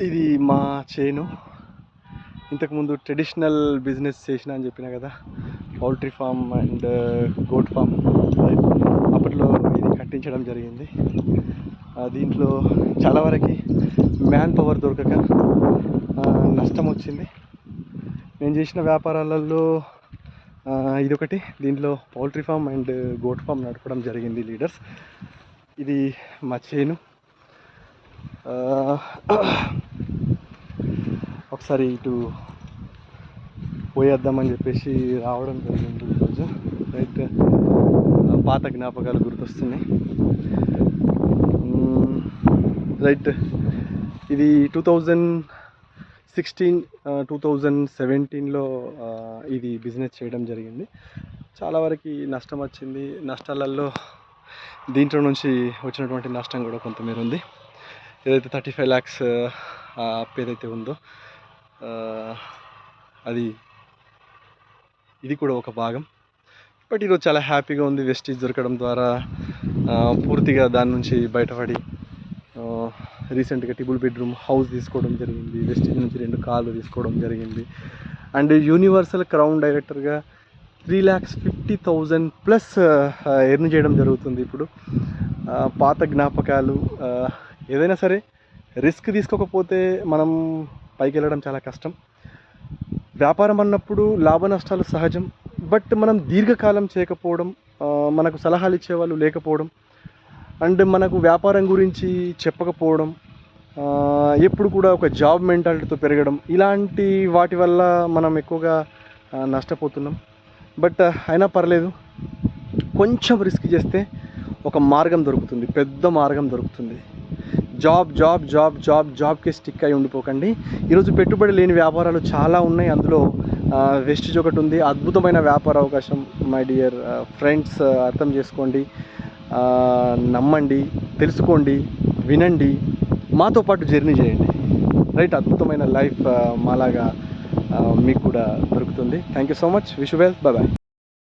ఇది మా చేను. ఇంతకుముందు ట్రెడిషనల్ బిజినెస్ చేసిన అని చెప్పిన కదా, poultry farm and goat farm. అప్పట్లో ఇది కట్టించడం జరిగింది. దీంట్లో చాలా వరకు మ్యాన్ పవర్ దొరకక నష్టం వచ్చింది. నేను చేసిన వ్యాపారాలలో ఇదొకటి. దీంట్లో poultry farm and goat farm నడపడం జరిగింది లీడర్స్. ఇది మా చేను. ఒకసారి ఇటు పోయేద్దామని చెప్పేసి రావడం జరిగింది ఈరోజు. రైట్, పాత జ్ఞాపకాలు గుర్తొస్తున్నాయి. రైట్, ఇది 2016 2017లో ఇది బిజినెస్ చేయడం జరిగింది. చాలా వరకు నష్టం వచ్చింది. నష్టాలలో దీంట్లో నుంచి వచ్చినటువంటి నష్టం కూడా కొంతమేర ఉంది. ఏదైతే 35 lakhs అప్పు ఏదైతే ఉందో ఇది కూడా ఒక భాగం. బట్ ఈరోజు చాలా హ్యాపీగా ఉంది. వెస్టీజ్ దొరకడం ద్వారా పూర్తిగా దాని నుంచి బయటపడి రీసెంట్గా ట్రిపుల్ బెడ్రూమ్ హౌస్ తీసుకోవడం జరిగింది. వెస్టీజ్ నుంచి 2 కార్లు తీసుకోవడం జరిగింది. అండ్ యూనివర్సల్ క్రౌన్ డైరెక్టర్గా 3,50,000 ప్లస్ ఎర్న్ చేయడం జరుగుతుంది. ఇప్పుడు పాత జ్ఞాపకాలు. ఏదైనా సరే రిస్క్ తీసుకోకపోతే మనం పైకి వెళ్ళడం చాలా కష్టం. వ్యాపారం అన్నప్పుడు లాభ నష్టాలు సహజం. బట్ మనం దీర్ఘకాలం చేయకపోవడం, మనకు సలహాలు ఇచ్చేవాళ్ళు లేకపోవడం, అండ్ మనకు వ్యాపారం గురించి చెప్పకపోవడం, ఎప్పుడు కూడా ఒక జాబ్ మెంటాలిటీతో పెరగడం, ఇలాంటి వాటి వల్ల మనం ఎక్కువగా నష్టపోతున్నాం. బట్ అయినా పర్లేదు, కొంచెం రిస్క్ చేస్తే ఒక మార్గం దొరుకుతుంది, పెద్ద మార్గం దొరుకుతుంది. జాబ్కే స్టిక్ అయి ఉండిపోకండి. ఈరోజు పెట్టుబడి లేని వ్యాపారాలు చాలా ఉన్నాయి. అందులో వెస్టీజ్ ఒకటి ఉంది. అద్భుతమైన వ్యాపార అవకాశం. మై డియర్ ఫ్రెండ్స్, అర్థం చేసుకోండి, నమ్మండి, తెలుసుకోండి, వినండి, మాతో పాటు జర్నీ చేయండి. రైట్, అద్భుతమైన లైఫ్ మాలాగా మీకు కూడా దొరుకుతుంది. Thank you so much. Wish you well. Bye.